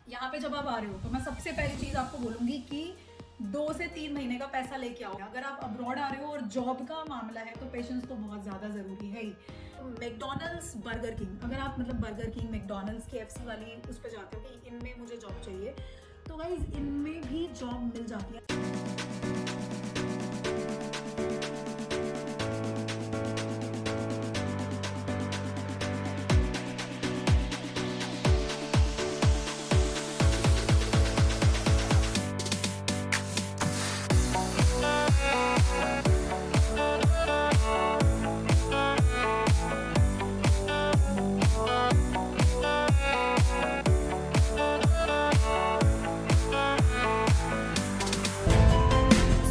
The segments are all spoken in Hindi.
यहाँ पे जब आप आ रहे हो तो मैं सबसे पहली चीज आपको बोलूंगी कि 2 से 3 महीने का पैसा लेके आओ। अगर आप अब्रॉड आ रहे हो और जॉब का मामला है तो पेशेंस तो बहुत ज्यादा जरूरी है ही। मैकडोनल्ड्स, बर्गर किंग, अगर आप मतलब बर्गर किंग, मैकडोनल्ड्स, KFC वाली उस पर जाते हो कि इनमें मुझे जॉब चाहिए, तो गाइस इनमें भी जॉब मिल जाती है।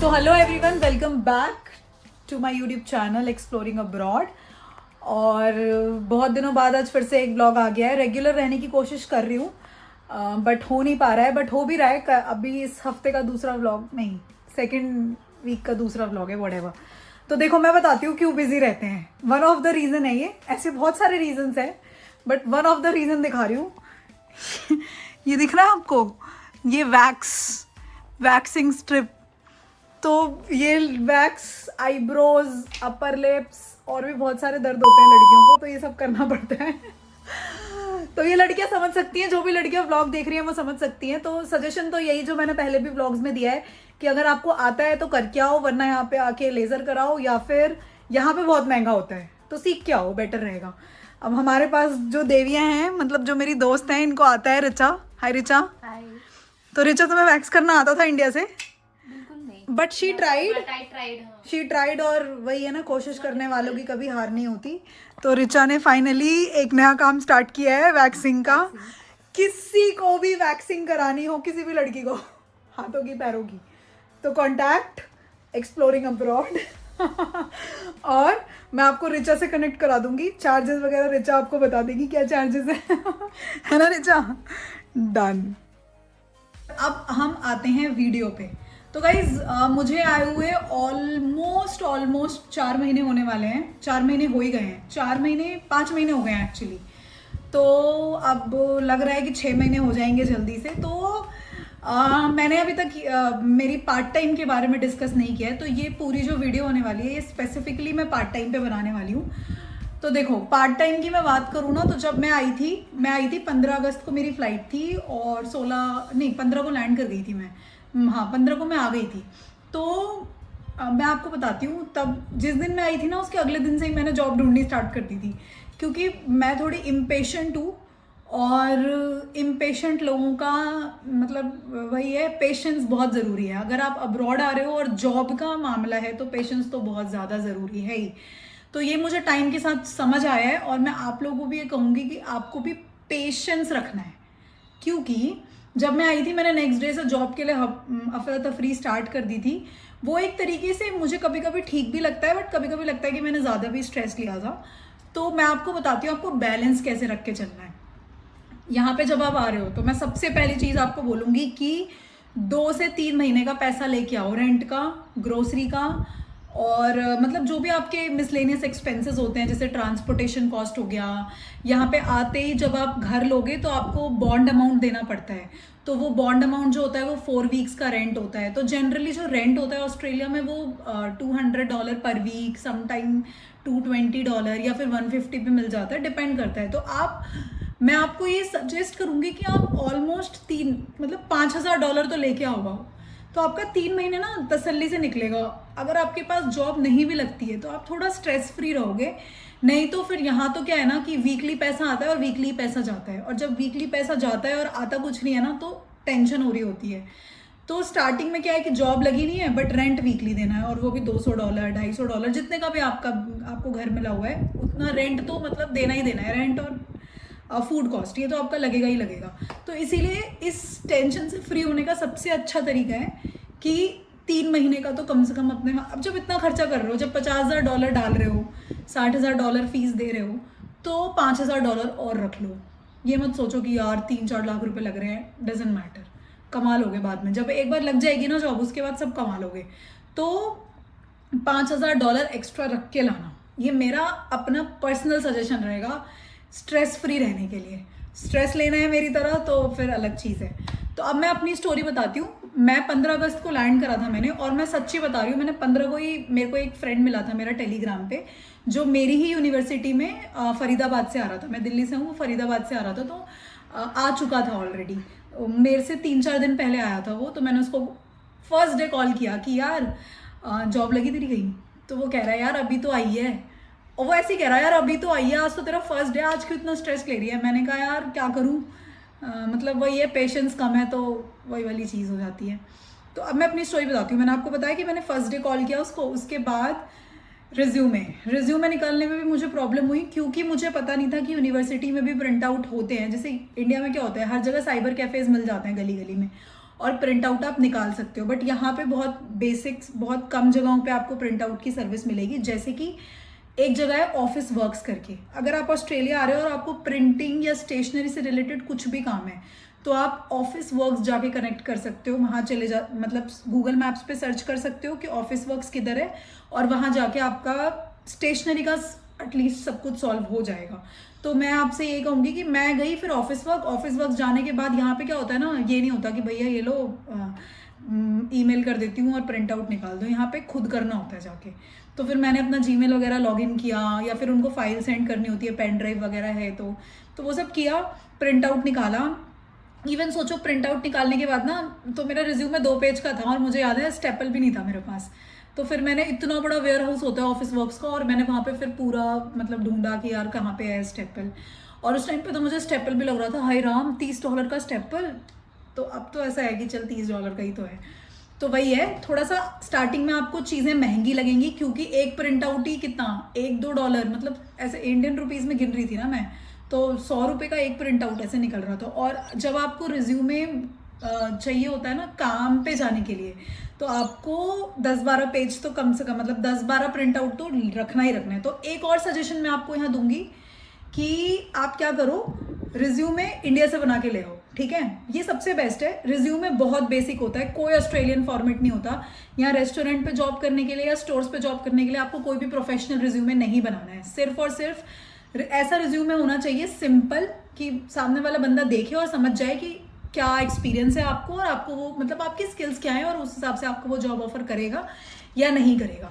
So hello everyone, welcome back to my YouTube channel exploring abroad. और बहुत दिनों बाद आज फिर से एक ब्लॉग आ गया है। रेगुलर रहने की कोशिश कर रही हूँ बट हो नहीं पा रहा है, बट हो भी रहा है। अभी इस हफ्ते का दूसरा व्लॉग, नहीं सेकेंड वीक का दूसरा व्लॉग है, व्हाटएवर। तो देखो मैं बताती हूँ क्यों बिजी रहते हैं। वन ऑफ द रीज़न है ये, ऐसे बहुत सारे रीजंस हैं but one of the reason दिखा रही हूँ। ये दिख रहा है आपको, ये वैक्सिंग स्ट्रिप। तो ये वैक्स, आईब्रोज, अपर लिप्स और भी बहुत सारे दर्द होते हैं लड़कियों को, तो ये सब करना पड़ता है। तो ये लड़कियां समझ सकती हैं, जो भी लड़कियां व्लॉग देख रही हैं वो समझ सकती हैं। तो सजेशन तो यही जो मैंने पहले भी व्लॉग्स में दिया है कि अगर आपको आता है तो करके आओ, वरना यहाँ पे आके लेजर कराओ, या फिर यहाँ पे बहुत महंगा होता है तो सीख के आओ, बेटर रहेगा। अब हमारे पास जो देवियां हैं, मतलब जो मेरी दोस्त हैं, इनको आता है। रिचा, हाय रिचा। हाय। तो रिचा, तुम्हें वैक्स करना आता था इंडिया से? बिल्कुल नहीं, बट शी ट्राइड, हाँ। She tried. और वही है ना, कोशिश करने वालों की कभी हार नहीं होती। तो रिचा ने फाइनली एक नया काम स्टार्ट किया है, वैक्सिंग का। किसी को भी वैक्सिंग करानी हो, किसी भी लड़की को, हाथों की पैरों की, तो कॉन्टैक्ट एक्सप्लोरिंग अब्रॉड। और मैं आपको रिचा से कनेक्ट करा दूंगी। चार्जेस वगैरह रिचा आपको बता देगी क्या चार्जेस है ना रिचा? डन। अब हम आते हैं वीडियो पे। तो गाइज मुझे आए हुए ऑलमोस्ट 4 महीने होने वाले हैं। 4 महीने हो ही गए हैं, 5 महीने हो गए हैं एक्चुअली। तो अब लग रहा है कि 6 महीने हो जाएंगे जल्दी से। तो मैंने अभी तक मेरी पार्ट टाइम के बारे में डिस्कस नहीं किया है। तो ये पूरी जो वीडियो होने वाली है ये स्पेसिफिकली मैं पार्ट टाइम पे बनाने वाली हूँ। तो देखो, पार्ट टाइम की मैं बात करूँ ना, तो जब मैं आई थी 15 अगस्त को मेरी फ्लाइट थी, और 15 को लैंड कर गई थी मैं। हाँ, 15 को मैं आ गई थी। तो मैं आपको बताती हूँ, तब जिस दिन मैं आई थी ना, उसके अगले दिन से ही मैंने जॉब ढूंढनी स्टार्ट कर दी थी, क्योंकि मैं थोड़ी इम्पेशेंट हूँ। और इम्पेशेंट लोगों का मतलब वही है, पेशेंस बहुत ज़रूरी है। अगर आप अब्रॉड आ रहे हो और जॉब का मामला है तो पेशेंस तो बहुत ज़्यादा ज़रूरी है ही। तो ये मुझे टाइम के साथ समझ आया है, और मैं आप लोगों को भी ये कहूँगी कि आपको भी पेशेंस रखना है। क्योंकि जब मैं आई थी, मैंने नेक्स्ट डे से जॉब के लिए अफरा तफरी स्टार्ट कर दी थी। वो एक तरीके से मुझे कभी कभी ठीक भी लगता है, बट कभी कभी लगता है कि मैंने ज़्यादा भी स्ट्रेस लिया था। तो मैं आपको बताती हूँ आपको बैलेंस कैसे रख के चलना है। यहाँ पे जब आप आ रहे हो तो मैं सबसे पहली चीज़ आपको बोलूँगी कि 2 से 3 महीने का पैसा लेके आओ, रेंट का, ग्रोसरी का, और मतलब जो भी आपके मिसलेनियस एक्सपेंसेस होते हैं, जैसे ट्रांसपोर्टेशन कॉस्ट हो गया। यहाँ पे आते ही जब आप घर लोगे तो आपको बॉन्ड अमाउंट देना पड़ता है। तो वो बॉन्ड अमाउंट जो होता है वो 4 वीक्स का रेंट होता है। तो जनरली जो रेंट होता है ऑस्ट्रेलिया में वो $200 पर वीक, समटाइम $220 या फिर 150 पे मिल जाता है, डिपेंड करता है। तो मैं आपको ये सजेस्ट करूँगी कि आप ऑलमोस्ट मतलब $5000 तो लेके आओगा, तो आपका 3 महीने ना तसल्ली से निकलेगा। अगर आपके पास जॉब नहीं भी लगती है तो आप थोड़ा स्ट्रेस फ्री रहोगे। नहीं तो फिर यहाँ तो क्या है ना कि वीकली पैसा आता है और वीकली पैसा जाता है, और जब वीकली पैसा जाता है और आता कुछ नहीं है ना, तो टेंशन हो रही होती है। तो स्टार्टिंग में क्या है कि जॉब लगी नहीं है बट रेंट वीकली देना है, और वो भी $200, $250, जितने का भी आपको घर मिला हुआ है उतना रेंट तो मतलब देना ही देना है। रेंट और फूड कॉस्ट ये तो आपका लगेगा ही लगेगा। तो इसीलिए इस टेंशन से फ्री होने का सबसे अच्छा तरीका है कि 3 महीने का तो कम से कम अपने, अब जब इतना खर्चा कर रहे हो, जब $50,000 डाल रहे हो, $60,000 फीस दे रहे हो, तो $5,000 और रख लो। ये मत सोचो कि यार 3-4 लाख रुपए लग रहे हैं, डजेंट मैटर, कमा लोगे बाद में। जब एक बार लग जाएगी ना जॉब, उसके बाद सब कमा लोगे। तो $5,000 एक्स्ट्रा रख के लाना, ये मेरा अपना पर्सनल सजेशन रहेगा स्ट्रेस फ्री रहने के लिए। स्ट्रेस लेना है मेरी तरह तो फिर अलग चीज़ है। तो अब मैं अपनी स्टोरी बताती हूँ। मैं 15 अगस्त को लैंड करा था मैंने, और मैं सच्ची बता रही हूँ, मैंने 15 को ही मेरे को एक फ्रेंड मिला था मेरा टेलीग्राम पे, जो मेरी ही यूनिवर्सिटी में फरीदाबाद से आ रहा था। मैं दिल्ली से हूँ, वो फरीदाबाद से आ रहा था, तो आ चुका था ऑलरेडी। मेरे से 3-4 दिन पहले आया था वो। तो मैंने उसको फर्स्ट डे कॉल किया कि यार जॉब लगी तेरी कहीं? तो वो कह रहा है यार अभी तो आई है। और वो ऐसे ही कह रहा है यार अभी तो आई है, आज तो तेरा फर्स्ट डे, आज क्यों इतना स्ट्रेस ले रही है? मैंने कहा यार क्या करूँ, मतलब वही है, पेशेंस कम है, तो वही वाली चीज़ हो जाती है। तो अब मैं अपनी स्टोरी बताती हूँ। मैंने आपको बताया कि मैंने फर्स्ट डे कॉल किया उसको, उसके बाद रिज्यूमे निकालने में भी मुझे प्रॉब्लम हुई, क्योंकि मुझे पता नहीं था कि यूनिवर्सिटी में भी प्रिंट आउट होते हैं। जैसे इंडिया में क्या होता है, हर जगह साइबर कैफ़ेज मिल जाते हैं गली गली में, और प्रिंट आउट आप निकाल सकते हो। बट यहाँ पे बहुत बेसिक्स, बहुत कम जगहों पे आपको प्रिंट आउट की सर्विस मिलेगी। जैसे कि एक जगह है ऑफिस वर्क्स करके। अगर आप ऑस्ट्रेलिया आ रहे हो और आपको प्रिंटिंग या स्टेशनरी से रिलेटेड कुछ भी काम है, तो आप ऑफिस वर्क्स जाके कनेक्ट कर सकते हो। वहाँ चले जा, मतलब गूगल मैप्स पे सर्च कर सकते हो कि ऑफिस वर्क्स किधर है, और वहाँ जाके आपका स्टेशनरी का एटलीस्ट सब कुछ सॉल्व हो जाएगा। तो मैं आपसे ये कहूँगी कि मैं गई फिर ऑफिस वर्क जाने के बाद यहाँ पे क्या होता है ना, ये नहीं होता कि भैया ये लो ईमेल कर देती हूँ और प्रिंट आउट निकाल दो। यहाँ पे खुद करना होता है जाके। तो फिर मैंने अपना जीमेल वगैरह लॉगिन किया, या फिर उनको फाइल सेंड करनी होती है, पेन ड्राइव वगैरह है तो वो सब किया, प्रिंट आउट निकाला। इवन सोचो प्रिंट आउट निकालने के बाद ना, तो मेरा रिज्यूमे 2 पेज का था, और मुझे याद है स्टेपल भी नहीं था मेरे पास। तो फिर मैंने, इतना बड़ा वेयर हाउस होता है ऑफिस वर्क्स का, और मैंने वहाँ पे फिर पूरा मतलब ढूंढा कि यार कहाँ पे है स्टेपल। और उस टाइम पे तो मुझे स्टेपल भी लग रहा था, हाय राम, $30 का स्टेपल। तो अब तो ऐसा है कि चल $30 का ही तो है। तो वही है, थोड़ा सा स्टार्टिंग में आपको चीज़ें महंगी लगेंगी, क्योंकि एक प्रिंट आउट ही कितना, $1-2, मतलब ऐसे इंडियन रुपीज़ में गिन रही थी ना मैं, तो 100 रुपये का एक प्रिंट आउट ऐसे निकल रहा था। और जब आपको रिज्यूमे चाहिए होता है ना काम पे जाने के लिए, तो आपको 10-12 पेज तो कम से कम, मतलब 10-12 प्रिंट आउट तो रखना ही रखना है। तो एक और सजेशन मैं आपको यहाँ दूंगी कि आप क्या करो, रिज्यूमे इंडिया से बना के ले आओ, ठीक है? ये सबसे बेस्ट है। रिज्यूमे बहुत बेसिक होता है, कोई ऑस्ट्रेलियन फॉर्मेट नहीं होता। यहाँ रेस्टोरेंट पे जॉब करने के लिए या स्टोर्स पे जॉब करने के लिए आपको कोई भी प्रोफेशनल रिज्यूमे नहीं बनाना है। सिर्फ और सिर्फ ऐसा रिज्यूमे होना चाहिए सिंपल, कि सामने वाला बंदा देखे और समझ जाए कि क्या एक्सपीरियंस है आपको, और आपको वो, मतलब आपकी स्किल्स क्या है, और उस हिसाब से आपको वो जॉब ऑफर करेगा या नहीं करेगा।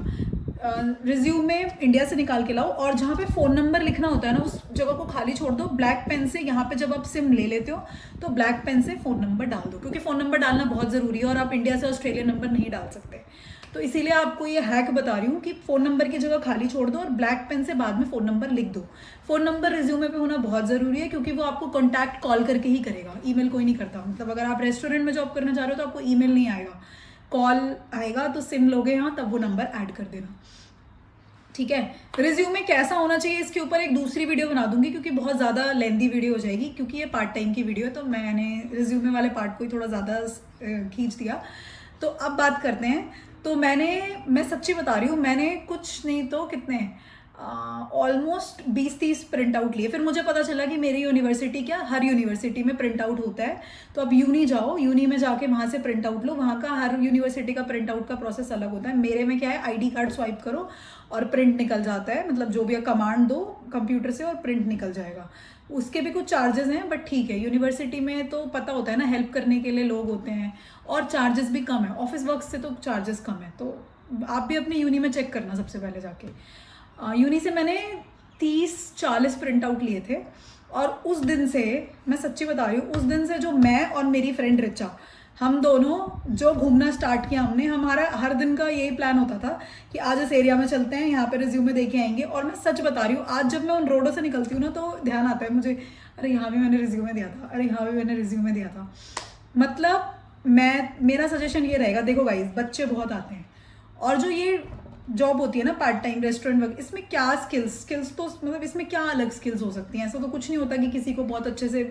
रिज्यूमे इंडिया से निकाल के लाओ, और जहाँ पे फ़ोन नंबर लिखना होता है ना, उस जगह को खाली छोड़ दो। ब्लैक पेन से, यहाँ पे जब आप सिम ले लेते हो तो ब्लैक पेन से फ़ोन नंबर डाल दो, क्योंकि फ़ोन नंबर डालना बहुत ज़रूरी है, और आप इंडिया से ऑस्ट्रेलिया नंबर नहीं डाल सकते। तो इसीलिए आपको ये हैक बता रही हूँ कि फ़ोन नंबर की जगह खाली छोड़ दो, और ब्लैक पेन से बाद में फ़ोन नंबर लिख दो। फ़ोन नंबर रिज्यूमे पे होना बहुत ज़रूरी है, क्योंकि वो आपको कॉन्टैक्ट कॉल करके ही करेगा, ईमेल कोई नहीं करता। मतलब अगर आप रेस्टोरेंट में जॉब करना चाह रहे हो तो आपको ईमेल नहीं आएगा, कॉल आएगा। तो सिम लोगे यहाँ, तब वो नंबर ऐड कर देना, ठीक है? रिज्यूमे कैसा होना चाहिए, इसके ऊपर एक दूसरी वीडियो बना दूंगी, क्योंकि बहुत ज़्यादा लेंदी वीडियो हो जाएगी, क्योंकि ये पार्ट टाइम की वीडियो है। तो मैंने रिज्यूमे वाले पार्ट को ही थोड़ा ज़्यादा खींच दिया। तो अब बात करते हैं। तो मैं सच्ची बता रही हूँ, मैंने कुछ नहीं तो कितने ऑलमोस्ट 20-30 प्रिंट आउट लिए। फिर मुझे पता चला कि मेरी यूनिवर्सिटी, क्या हर यूनिवर्सिटी में प्रिंट आउट होता है। तो अब यूनी जाओ, यूनी में जाके वहाँ से प्रिंट आउट लो। वहाँ का हर यूनिवर्सिटी का प्रिंट आउट का प्रोसेस अलग होता है। मेरे में क्या है, ID कार्ड स्वाइप करो और प्रिंट निकल जाता है, मतलब जो भी है कमांड दो कंप्यूटर से और प्रिंट निकल जाएगा। उसके भी कुछ चार्जेस हैं, बट ठीक है। यूनिवर्सिटी में तो पता होता है ना, हेल्प करने के लिए लोग होते हैं, और चार्जेस भी कम है। ऑफिस वर्क से तो चार्जेस कम है। तो आप भी अपनी यूनी में चेक करना सबसे पहले जाके। यूनी से मैंने 30-40 प्रिंट आउट लिए थे, और उस दिन से, मैं सच्ची बता रही हूँ, उस दिन से जो मैं और मेरी फ्रेंड रिचा, हम दोनों जो घूमना स्टार्ट किया हमने, हमारा हर दिन का यही प्लान होता था कि आज इस एरिया में चलते हैं, यहाँ पे रिज्यूमे दे के आएंगे। और मैं सच बता रही हूँ, आज जब मैं उन रोडों से निकलती हूँ ना, तो ध्यान आता है मुझे, अरे यहाँ भी मैंने रिज्यूमे दिया था, अरे यहाँ भी मैंने रिज्यूमे दिया था। मतलब मेरा सजेशन ये रहेगा, देखो गाइस, बच्चे बहुत आते हैं, और जो ये जॉब होती है ना पार्ट टाइम रेस्टोरेंट वर्क, इसमें क्या स्किल्स तो, मतलब इसमें क्या अलग स्किल्स हो सकती हैं? ऐसा तो कुछ नहीं होता कि किसी को बहुत अच्छे से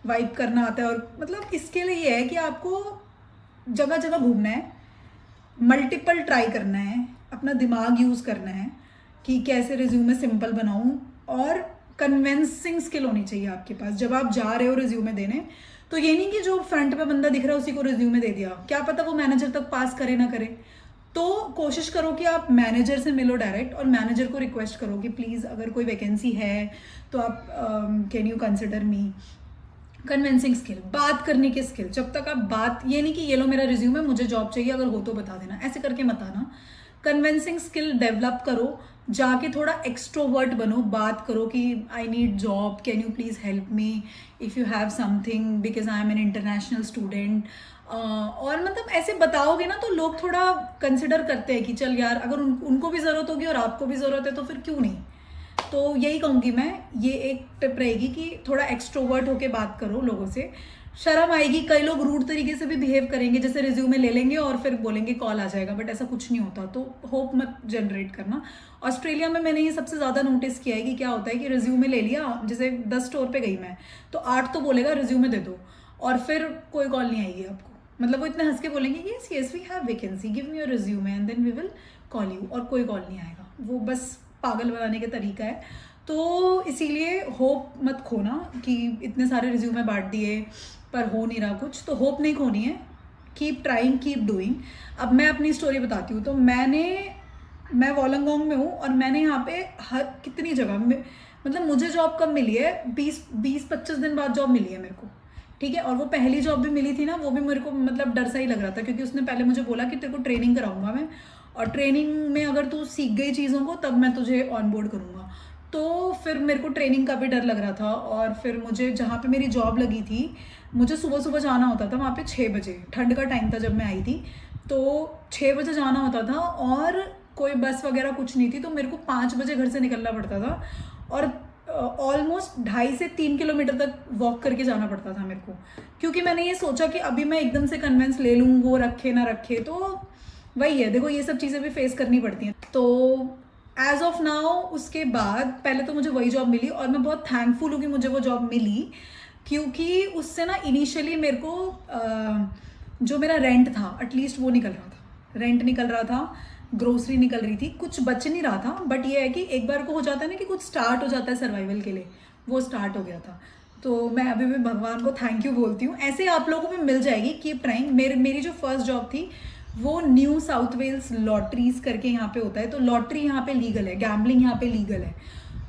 वाइप करना आता है। और मतलब इसके लिए ये है कि आपको जगह जगह घूमना है, मल्टीपल ट्राई करना है, अपना दिमाग यूज़ करना है कि कैसे रिज्यूमे सिंपल बनाऊं, और कन्विंसिंग स्किल होनी चाहिए आपके पास जब आप जा रहे हो रिज्यूमे देने। तो ये नहीं कि जो फ्रंट पे बंदा दिख रहा है उसी को रिज्यूमे दे दिया, क्या पता वो मैनेजर तक पास करे ना करे। तो कोशिश करो कि आप मैनेजर से मिलो डायरेक्ट और मैनेजर को रिक्वेस्ट करो कि प्लीज़ अगर कोई वैकेंसी है तो आप can you consider me. Convincing skill, बात करने की स्किल, जब तक आप बात, ये नहीं कि ये लो मेरा रिज्यूम है मुझे जॉब चाहिए अगर हो तो बता देना, ऐसे करके मत आना। कन्विंसिंग स्किल डेवलप करो, जाके थोड़ा एक्सट्रोवर्ट बनो, बात करो कि I need job, can you please help me if you have something because I am an international student. और मतलब ऐसे बताओगे ना तो लोग थोड़ा कंसिडर करते हैं कि चल यार अगर उनको भी ज़रूरत होगी और आपको भी ज़रूरत है तो फिर क्यों नहीं। तो यही कहूँगी मैं, ये एक टिप रहेगी कि थोड़ा एक्सट्रोवर्ट होके बात करो लोगों से। शर्म आएगी, कई लोग रूड तरीके से भी बिहेव करेंगे, जैसे रिज्यूमे ले लेंगे और फिर बोलेंगे कॉल आ जाएगा, बट ऐसा कुछ नहीं होता, तो होप मत जनरेट करना। ऑस्ट्रेलिया में मैंने ये सबसे ज़्यादा नोटिस किया है कि क्या होता है कि रिज्यूमे ले लिया, जैसे 10 स्टोर पे गई मैं तो 8 तो बोलेगा रिज्यूमे दे दो और फिर कोई कॉल नहीं आएगी आपको। मतलब वो इतने हंस के बोलेंगे yes yes we have vacancy, give me your resume and then we will call you, और कोई कॉल नहीं आएगा। वो बस पागल बनाने का तरीका है। तो इसीलिए होप मत खोना कि इतने सारे रिज्यूमे बांट दिए पर हो नहीं रहा कुछ, तो होप नहीं खोनी है। Keep trying, keep doing. अब मैं अपनी स्टोरी बताती हूँ। तो मैं वॉलंगोंग में हूँ और मैंने यहाँ पे हर कितनी जगह में, मतलब मुझे जॉब कब मिली है, 20-25 दिन बाद जॉब मिली है मेरे को, ठीक है। और वो पहली जॉब भी मिली थी ना, वो भी मेरे को मतलब डर सा ही लग रहा था क्योंकि उसने पहले मुझे बोला कि तेरे को ट्रेनिंग कराऊंगा मैं, और ट्रेनिंग में अगर तू सीख गई चीज़ों को तब मैं तुझे ऑनबोर्ड करूँगा। तो फिर मेरे को ट्रेनिंग का भी डर लग रहा था। और फिर मुझे जहाँ पे मेरी जॉब लगी थी, मुझे सुबह सुबह जाना होता था वहाँ पे 6 बजे, ठंड का टाइम था जब मैं आई थी, तो 6 बजे जाना होता था और कोई बस वगैरह कुछ नहीं थी, तो मेरे को 5 बजे घर से निकलना पड़ता था और ऑलमोस्ट 2.5 से 3 किलोमीटर तक वॉक करके जाना पड़ता था मेरे को, क्योंकि मैंने ये सोचा कि अभी मैं एकदम से कन्वेंस ले लूँ, वो रखे ना रखे, तो वही है। देखो ये सब चीज़ें भी फेस करनी पड़ती हैं। तो एज ऑफ नाउ उसके बाद पहले तो मुझे वही जॉब मिली और मैं बहुत थैंकफुल हूँ कि मुझे वो जॉब मिली, क्योंकि उससे ना इनिशियली मेरे को जो मेरा रेंट था एटलीस्ट वो निकल रहा था, रेंट निकल रहा था, ग्रोसरी निकल रही थी, कुछ बच नहीं रहा था। बट ये है कि एक बार को हो जाता है ना कि कुछ स्टार्ट हो जाता है सर्वाइवल के लिए, वो स्टार्ट हो गया था। तो मैं अभी भी भगवान को थैंक यू बोलती हूँ। ऐसे आप लोगों को भी मिल जाएगी, कीप ट्राइंग। मेरी जो फर्स्ट जॉब थी वो न्यू साउथ वेल्स लॉटरीज करके यहाँ पे होता है, तो लॉटरी यहाँ पे लीगल है, गैम्बलिंग यहाँ पे लीगल है।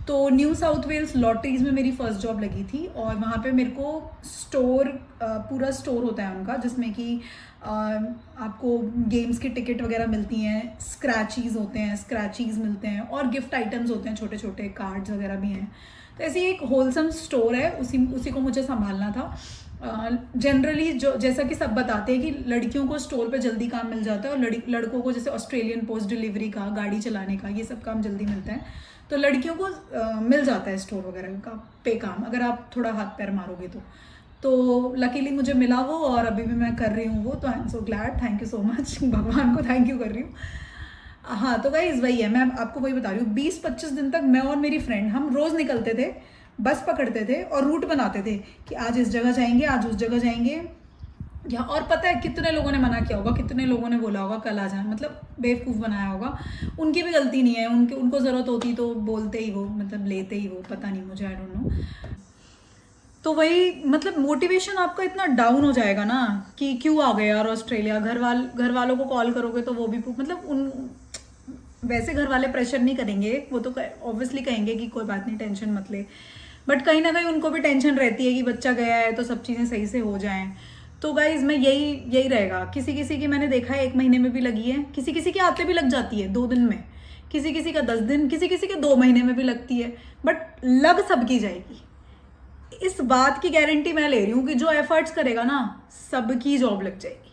तो न्यू साउथ वेल्स लॉटरीज में मेरी फर्स्ट जॉब लगी थी और वहाँ पे मेरे को पूरा स्टोर होता है उनका, जिसमें कि आपको गेम्स की टिकट वगैरह मिलती हैं, स्क्रैचीज़ मिलते हैं और गिफ्ट आइटम्स होते हैं, छोटे छोटे कार्ड्स वगैरह भी हैं। तो ऐसी एक होलसम स्टोर है, उसी को मुझे संभालना था। जनरली जो जैसा कि सब बताते हैं कि लड़कियों को स्टोर पे जल्दी काम मिल जाता है और लड़कों को जैसे ऑस्ट्रेलियन पोस्ट डिलीवरी का, गाड़ी चलाने का, ये सब काम जल्दी मिलता है। तो लड़कियों को मिल जाता है स्टोर वगैरह का पे काम, अगर आप थोड़ा हाथ पैर मारोगे तो लकीली मुझे मिला वो और अभी भी मैं कर रही हूँ वो। तो I am so glad, thank you so much, भगवान को थैंक यू कर रही हूँ। हाँ तो गाइस वही है, मैं आपको वही बता रही हूँ। 20-25 दिन तक मैं और मेरी फ्रेंड हम रोज़ निकलते थे, बस पकड़ते थे और रूट बनाते थे कि आज इस जगह जाएंगे, आज उस जगह जाएंगे। या और पता है कितने लोगों ने मना किया होगा, कितने लोगों ने बोला होगा कल आ जाए, मतलब बेवकूफ़ बनाया होगा। उनकी भी गलती नहीं है, उनको ज़रूरत होती तो बोलते ही वो, मतलब लेते ही वो, पता नहीं मुझे, आई डोंट नो। तो वही मतलब मोटिवेशन आपका इतना डाउन हो जाएगा ना कि क्यों आ गए यार ऑस्ट्रेलिया। घर वालों को कॉल करोगे तो वो भी मतलब वैसे घर वाले प्रेशर नहीं करेंगे, वो तो ऑब्वियसली कहेंगे कि कोई बात नहीं, टेंशन मत ले, बट कहीं ना कहीं उनको भी टेंशन रहती है कि बच्चा गया है तो सब चीज़ें सही से हो जाएं। तो गाइज मैं यही रहेगा। किसी की मैंने देखा है 1 महीने में भी लगी है, किसी की आते भी लग जाती है 2 दिन में, किसी का 10 दिन, किसी के 2 महीने में भी लगती है, बट लग सबकी जाएगी। इस बात की गारंटी मैं ले रही हूँ कि जो एफर्ट्स करेगा ना सबकी जॉब लग जाएगी।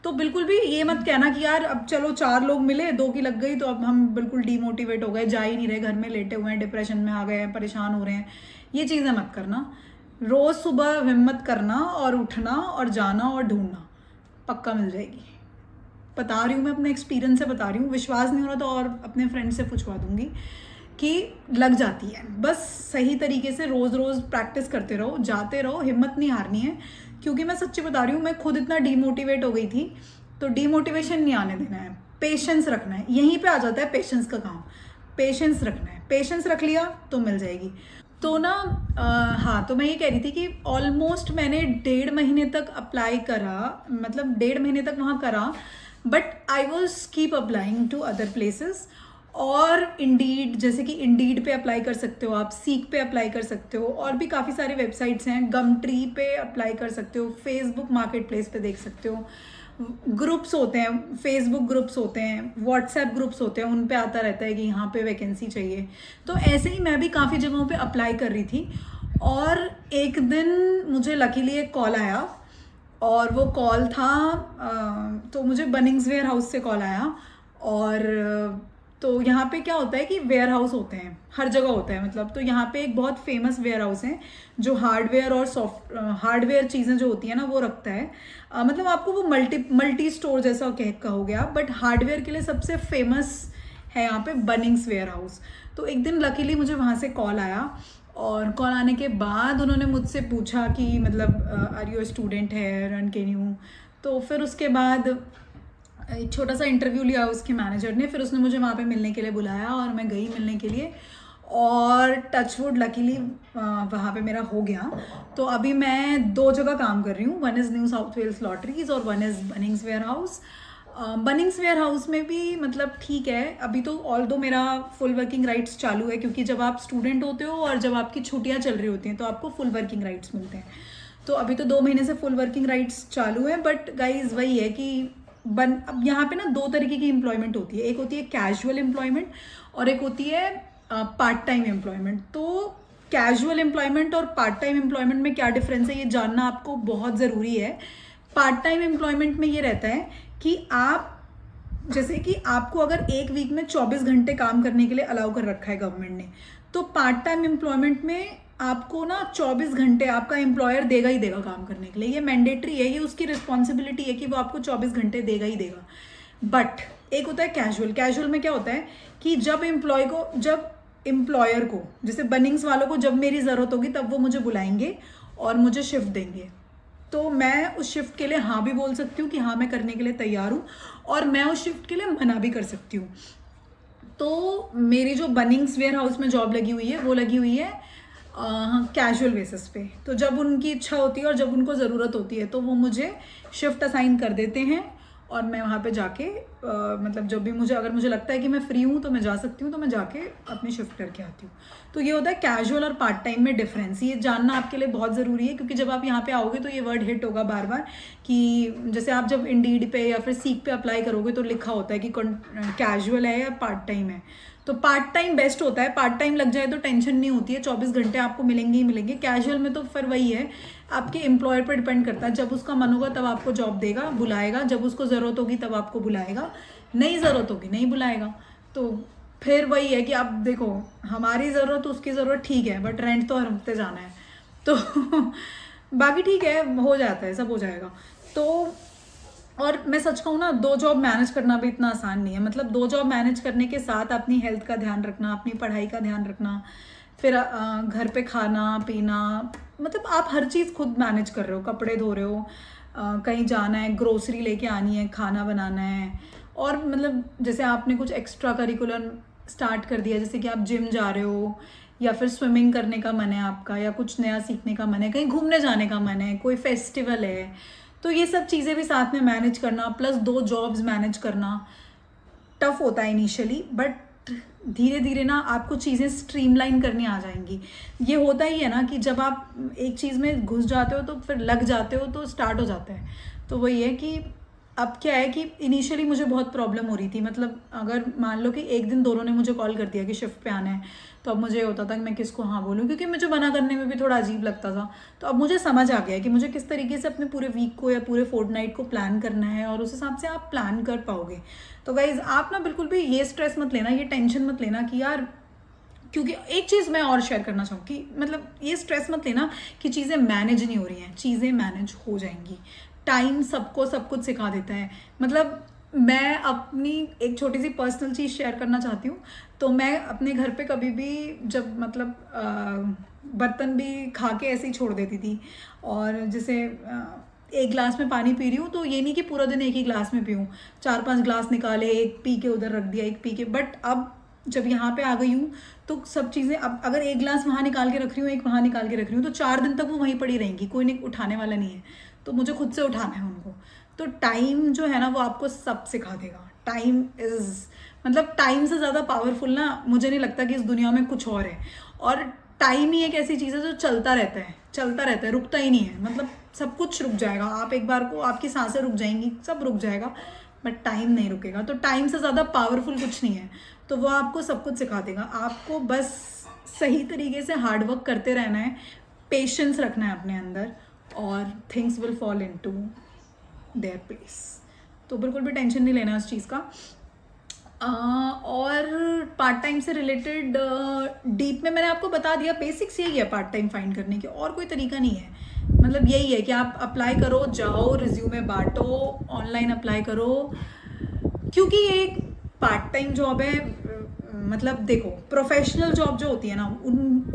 तो बिल्कुल भी ये मत कहना कि यार अब चलो 4 लोग मिले, 2 की लग गई तो अब हम बिल्कुल डीमोटिवेट हो गए, जा ही नहीं रहे, घर में लेटे हुए हैं, डिप्रेशन में आ गए हैं, परेशान हो रहे हैं। ये चीज़ें मत करना। रोज़ सुबह हिम्मत करना और उठना और जाना और ढूंढना, पक्का मिल जाएगी। बता रही हूँ, मैं अपने एक्सपीरियंस से बता रही हूँ। विश्वास नहीं हो रहा तो और अपने फ्रेंड से पूछवा दूंगी कि लग जाती है। बस सही तरीके से रोज़ प्रैक्टिस करते रहो, जाते रहो, हिम्मत नहीं हारनी है। क्योंकि मैं सच्ची बता रही हूँ, मैं खुद इतना डीमोटिवेट हो गई थी, तो डीमोटिवेशन नहीं आने देना है, पेशेंस रखना है। यहीं पे आ जाता है पेशेंस का काम, पेशेंस रखना है। पेशेंस रख लिया तो मिल जाएगी। तो ना हाँ, तो मैं ये कह रही थी कि ऑलमोस्ट मैंने 1.5 महीने तक अप्लाई करा, मतलब 1.5 महीने तक वहाँ करा, but I was keep applying to other places. और इंडीड, जैसे कि इंडीड पे अप्लाई कर सकते हो आप, सीक पे अप्लाई कर सकते हो, और भी काफ़ी सारी वेबसाइट्स हैं. गम ट्री पे अप्लाई कर सकते हो, फेसबुक मार्केट प्लेस पे देख सकते हो. ग्रुप्स होते हैं, फेसबुक ग्रुप्स होते हैं, व्हाट्सएप ग्रुप्स होते हैं, उन पे आता रहता है कि यहाँ पे वैकेंसी चाहिए. तो ऐसे ही मैं भी काफ़ी जगहों पे अप्लाई कर रही थी. और एक दिन मुझे लकीली एक कॉल आया, और वो कॉल था तो मुझे बनिंग्स वेयर हाउस से कॉल आया. और तो यहाँ पे क्या होता है कि वेयर हाउस होते हैं, हर जगह होता है मतलब. तो यहाँ पे एक बहुत फेमस वेयर हाउस है जो हार्डवेयर और हार्डवेयर चीज़ें जो होती हैं ना वो रखता है. मतलब आपको वो मल्टी स्टोर जैसा कहोगे आप, बट हार्डवेयर के लिए सबसे फेमस है यहाँ पे बनिंग्स वेयर हाउस. तो एक दिन लकीली मुझे वहाँ से कॉल आया, और कॉल आने के बाद उन्होंने मुझसे पूछा कि मतलब आर यू स्टूडेंट है एंड कैन यू. तो फिर उसके बाद एक छोटा सा इंटरव्यू लिया उसके मैनेजर ने. फिर उसने मुझे वहाँ पे मिलने के लिए बुलाया, और मैं गई मिलने के लिए. और टचवुड लकीली वहाँ पे मेरा हो गया. तो अभी मैं 2 जगह काम कर रही हूँ. One is New South Wales lotteries और one is Bunnings warehouse. Bunnings warehouse में भी मतलब ठीक है अभी तो, ऑल दो मेरा फुल वर्किंग राइट्स चालू है, क्योंकि जब आप स्टूडेंट होते हो और जब आपकी छुट्टियाँ चल रही होती हैं तो आपको फुल वर्किंग राइट्स मिलते हैं. तो अभी तो 2 महीने से फुल वर्किंग राइट्स चालू है. बट गाइज वही है कि अब यहाँ पे ना 2 तरीके की एम्प्लॉयमेंट होती है. एक होती है कैजुअल एम्प्लॉयमेंट, और एक होती है पार्ट टाइम एम्प्लॉयमेंट. तो कैजुअल एम्प्लॉयमेंट और पार्ट टाइम एम्प्लॉयमेंट में क्या डिफरेंस है ये जानना आपको बहुत ज़रूरी है. पार्ट टाइम एम्प्लॉयमेंट में ये रहता है कि आप, जैसे कि आपको अगर एक वीक में 24 घंटे काम करने के लिए अलाउ कर रखा है गवर्नमेंट ने, तो पार्ट टाइम एम्प्लॉयमेंट में आपको ना 24 घंटे आपका एम्प्लॉयर देगा ही देगा काम करने के लिए. ये मैंडेटरी है, ये उसकी रिस्पॉन्सिबिलिटी है कि वो आपको 24 घंटे देगा ही देगा. बट एक होता है कैजुअल में क्या होता है कि जब एम्प्लॉयर को, जैसे बनिंग्स वालों को जब मेरी ज़रूरत होगी तब वो मुझे बुलाएंगे और मुझे शिफ्ट देंगे. तो मैं उस शिफ्ट के लिए हाँ भी बोल सकती हूँ कि हाँ मैं करने के लिए तैयार हूँ, और मैं उस शिफ्ट के लिए मना भी कर सकती हूँ. तो मेरी जो बनिंग्स वेयर हाउस में जॉब लगी हुई है वो लगी हुई है कैजुअल बेसिस पे. तो जब उनकी इच्छा होती है और जब उनको ज़रूरत होती है तो वो मुझे शिफ्ट असाइन कर देते हैं, और मैं वहाँ पे जाके मतलब जब भी अगर मुझे लगता है कि मैं फ्री हूँ तो मैं जा सकती हूँ, तो मैं जाके अपनी शिफ्ट करके आती हूँ. तो ये होता है कैजुअल और पार्ट टाइम में डिफरेंस. ये जानना आपके लिए बहुत ज़रूरी है, क्योंकि जब आप यहाँ पे आओगे तो ये वर्ड हिट होगा बार बार कि जैसे आप जब इंडीड पे या फिर सीक पे अप्लाई करोगे तो लिखा होता है कि कैजुअल है या पार्ट टाइम है. तो पार्ट टाइम बेस्ट होता है. पार्ट टाइम लग जाए तो टेंशन नहीं होती है, 24 घंटे आपको मिलेंगे ही मिलेंगे. कैजुअल में तो फिर वही है, आपके एम्प्लॉयर पर डिपेंड करता है. जब उसका मन होगा तब आपको जॉब देगा, बुलाएगा. जब उसको ज़रूरत होगी तब आपको बुलाएगा, नहीं ज़रूरत होगी नहीं बुलाएगा. तो फिर वही है कि आप देखो, हमारी ज़रूरत उसकी ज़रूरत ठीक है, बट रेंट तो हर हफ्ते जाना है. तो बाकी ठीक है, हो जाता है, सब हो जाएगा. तो और मैं सच कहूँ ना, 2 जॉब मैनेज करना भी इतना आसान नहीं है. मतलब 2 जॉब मैनेज करने के साथ अपनी हेल्थ का ध्यान रखना, अपनी पढ़ाई का ध्यान रखना, फिर घर पे खाना पीना, मतलब आप हर चीज़ खुद मैनेज कर रहे हो. कपड़े धो रहे हो, कहीं जाना है, ग्रोसरी लेके आनी है, खाना बनाना है, और मतलब जैसे आपने कुछ एक्स्ट्रा करिकुलर स्टार्ट कर दिया, जैसे कि आप जिम जा रहे हो, या फिर स्विमिंग करने का मन है आपका, या कुछ नया सीखने का मन है, कहीं घूमने जाने का मन है, कोई फेस्टिवल है. तो ये सब चीज़ें भी साथ में मैनेज करना, प्लस 2 जॉब्स मैनेज करना टफ होता है इनिशियली, बट धीरे धीरे ना आपको चीज़ें स्ट्रीमलाइन करनी आ जाएंगी. ये होता ही है ना कि जब आप एक चीज़ में घुस जाते हो तो फिर लग जाते हो तो स्टार्ट हो जाता है. तो वही है कि अब क्या है कि इनिशियली मुझे बहुत प्रॉब्लम हो रही थी. मतलब अगर मान लो कि एक दिन दोनों ने मुझे कॉल कर दिया कि शिफ्ट पे आना है, तो अब मुझे होता था कि मैं किसको हाँ बोलूँ, क्योंकि मुझे मना करने में भी थोड़ा अजीब लगता था. तो अब मुझे समझ आ गया है कि मुझे किस तरीके से अपने पूरे वीक को या पूरे फोर्टनाइट को प्लान करना है, और उस हिसाब से आप प्लान कर पाओगे. तो गाइज आप ना बिल्कुल भी ये स्ट्रेस मत लेना, ये टेंशन मत लेना कि यार, क्योंकि एक चीज़ मैं और शेयर करना चाहूँ कि मतलब ये स्ट्रेस मत लेना कि चीज़ें मैनेज नहीं हो रही हैं. चीज़ें मैनेज हो जाएंगी. टाइम सबको सब कुछ सिखा देता है. मतलब मैं अपनी एक छोटी सी पर्सनल चीज़ शेयर करना चाहती हूँ. तो मैं अपने घर पे कभी भी जब मतलब बर्तन भी खा के ऐसे ही छोड़ देती थी, और जैसे एक ग्लास में पानी पी रही हूँ तो ये नहीं कि पूरा दिन एक ही ग्लास में पीऊँ, 4-5 ग्लास निकाले, एक पी के उधर रख दिया, एक पी के. बट अब जब यहाँ पे आ गई हूँ तो सब चीज़ें, अब अगर एक ग्लास वहाँ निकाल के रख रही हूँ, एक वहाँ निकाल के रख रही हूँ, तो 4 दिन तक वो वहीं पड़ी रहेंगी, कोई नहीं उठाने वाला नहीं है. तो मुझे खुद से उठाना है उनको। तो टाइम जो है ना वो आपको सब सिखा देगा। टाइम इज़ मतलब टाइम से ज़्यादा पावरफुल ना मुझे नहीं लगता कि इस दुनिया में कुछ और है। और टाइम ही एक ऐसी चीज़ है जो चलता रहता है, रुकता ही नहीं है। मतलब सब कुछ रुक जाएगा, आप एक बार को आपकी सांसें रुक जाएंगी, सब रुक जाएगा, बट टाइम नहीं रुकेगा। तो टाइम से ज़्यादा पावरफुल कुछ नहीं है। तो वो आपको सब कुछ सिखा देगा। आपको बस सही तरीके से हार्ड वर्क करते रहना है, पेशेंस रखना है अपने अंदर, और things will fall into their place. तो बिल्कुल भी टेंशन नहीं लेना है उस चीज़ का। और पार्ट टाइम से रिलेटेड डीप में मैंने आपको बता दिया, बेसिक्स यही है पार्ट टाइम फाइंड करने के, और कोई तरीका नहीं है। मतलब यही है कि आप अप्लाई करो, जाओ, रिज्यूमे बांटो, ऑनलाइन अप्लाई करो, क्योंकि ये एक पार्ट टाइम जॉब है। मतलब देखो, प्रोफेशनल जॉब जो होती है ना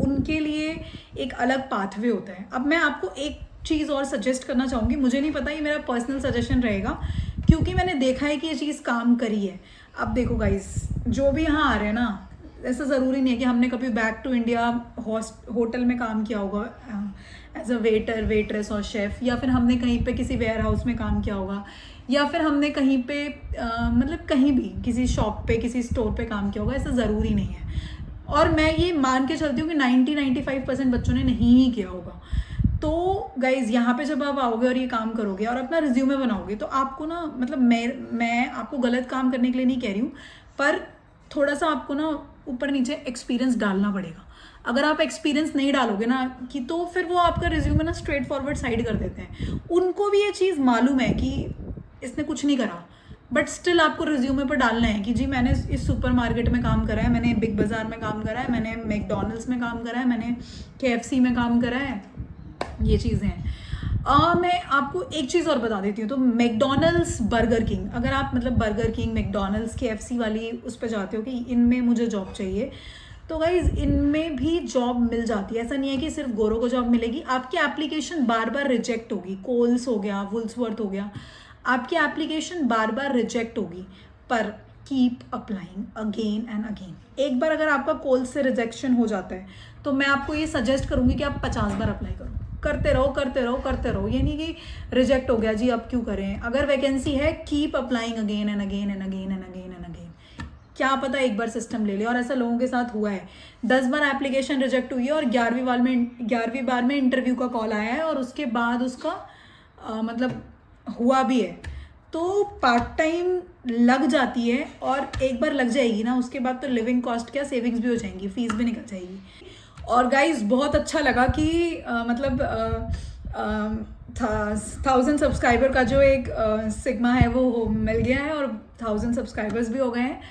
उनके लिए एक अलग पाथवे होता है। अब मैं आपको एक चीज़ और सजेस्ट करना चाहूँगी, मुझे नहीं पता, ये मेरा पर्सनल सजेशन रहेगा, क्योंकि मैंने देखा है कि ये चीज़ काम करी है। अब देखो गाइस, जो भी यहाँ आ रहे हैं ना, ऐसा ज़रूरी नहीं है कि हमने कभी बैक टू इंडिया होटल में काम किया होगा एज अ वेटर, वेटरेस और शेफ़, या फिर हमने कहीं पे किसी वेयर हाउस में काम किया होगा, या फिर हमने कहीं पे मतलब कहीं भी किसी शॉप पे, किसी स्टोर पे काम किया होगा। ऐसा ज़रूरी नहीं है। और मैं ये मान के चलती हूँ कि 90-95% बच्चों ने नहीं ही किया होगा। तो गाइज़, यहाँ पे जब आप आओगे और ये काम करोगे और अपना रिज्यूमे बनाओगे, तो आपको ना, मतलब मैं आपको गलत काम करने के लिए नहीं कह रही हूँ, पर थोड़ा सा आपको ना ऊपर नीचे एक्सपीरियंस डालना पड़ेगा। अगर आप एक्सपीरियंस नहीं डालोगे ना कि, तो फिर वो आपका रिज्यूमे ना स्ट्रेट फॉरवर्ड साइड कर देते हैं। उनको भी ये चीज़ मालूम है कि इसने कुछ नहीं करा, बट स्टिल आपको रिज्यूमे पर डालना है कि जी मैंने इस सुपरमार्केट में काम करा है, मैंने बिग बाज़ार में काम करा है, मैंने मैकडॉनल्ड्स में काम करा है, मैंने KFC में काम करा है। ये चीज़ें हैं। मैं आपको एक चीज़ और बता देती हूँ। तो मैकडॉनल्ड्स, बर्गर किंग, अगर आप मतलब बर्गर किंग, मैकडॉनल्ड्स, KFC वाली उस पर जाते हो कि इनमें मुझे जॉब चाहिए, तो गाइज इनमें भी जॉब मिल जाती है। ऐसा नहीं है कि सिर्फ गोरों को जॉब मिलेगी। आपकी एप्लीकेशन बार बार रिजेक्ट होगी। कोल्स हो गया, वुल्सवर्थ हो गया, आपकी एप्लीकेशन बार बार रिजेक्ट होगी, पर keep applying again and again. एक बार अगर आपका कोल्स से रिजेक्शन हो जाता है, तो मैं आपको ये सजेस्ट करूँगी कि आप 50 बार अप्लाई करो, करते रहो करते रहो करते रहो। ये नहीं कि रिजेक्ट हो गया जी अब क्यों करें। अगर वैकेंसी है, keep applying again and again and again and again and again. क्या पता एक बार सिस्टम ले ले। और ऐसा लोगों के साथ हुआ है, 10 बार एप्लीकेशन रिजेक्ट हुई है और 11वीं बार में इंटरव्यू का कॉल आया है, और उसके बाद उसका मतलब हुआ भी है। तो पार्ट टाइम लग जाती है, और एक बार लग जाएगी ना, उसके बाद तो लिविंग कॉस्ट क्या, सेविंग्स भी हो जाएंगी, फीस भी निकल जाएगी। और गाइज, बहुत अच्छा लगा कि मतलब 1000 सब्सक्राइबर का जो एक सिग्मा है वो मिल गया है, और 1000 सब्सक्राइबर्स भी हो गए हैं।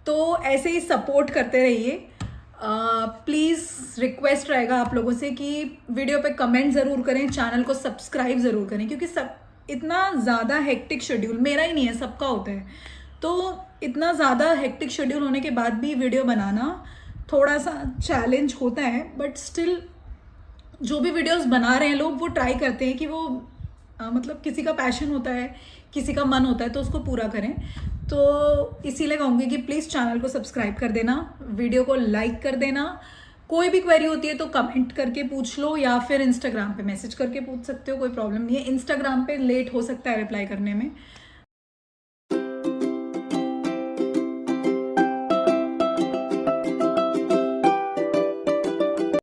तो ऐसे ही सपोर्ट करते रहिए। प्लीज़ रिक्वेस्ट रहेगा आप लोगों से कि वीडियो पे कमेंट ज़रूर करें, चैनल को सब्सक्राइब ज़रूर करें, क्योंकि सब इतना ज़्यादा हेक्टिक शेड्यूल मेरा ही नहीं है, सबका होता है। तो इतना ज़्यादा हेक्टिक शेड्यूल होने के बाद भी वीडियो बनाना थोड़ा सा चैलेंज होता है, बट स्टिल जो भी वीडियोस बना रहे हैं लोग, वो ट्राई करते हैं कि वो मतलब किसी का पैशन होता है, किसी का मन होता है, तो उसको पूरा करें। तो इसीलिए कहूँगी कि प्लीज़ चैनल को सब्सक्राइब कर देना, वीडियो को लाइक कर देना। कोई भी क्वेरी होती है तो कमेंट करके पूछ लो, या फिर इंस्टाग्राम पे मैसेज करके पूछ सकते हो, कोई प्रॉब्लम नहीं है। इंस्टाग्राम पे लेट हो सकता है रिप्लाई करने में,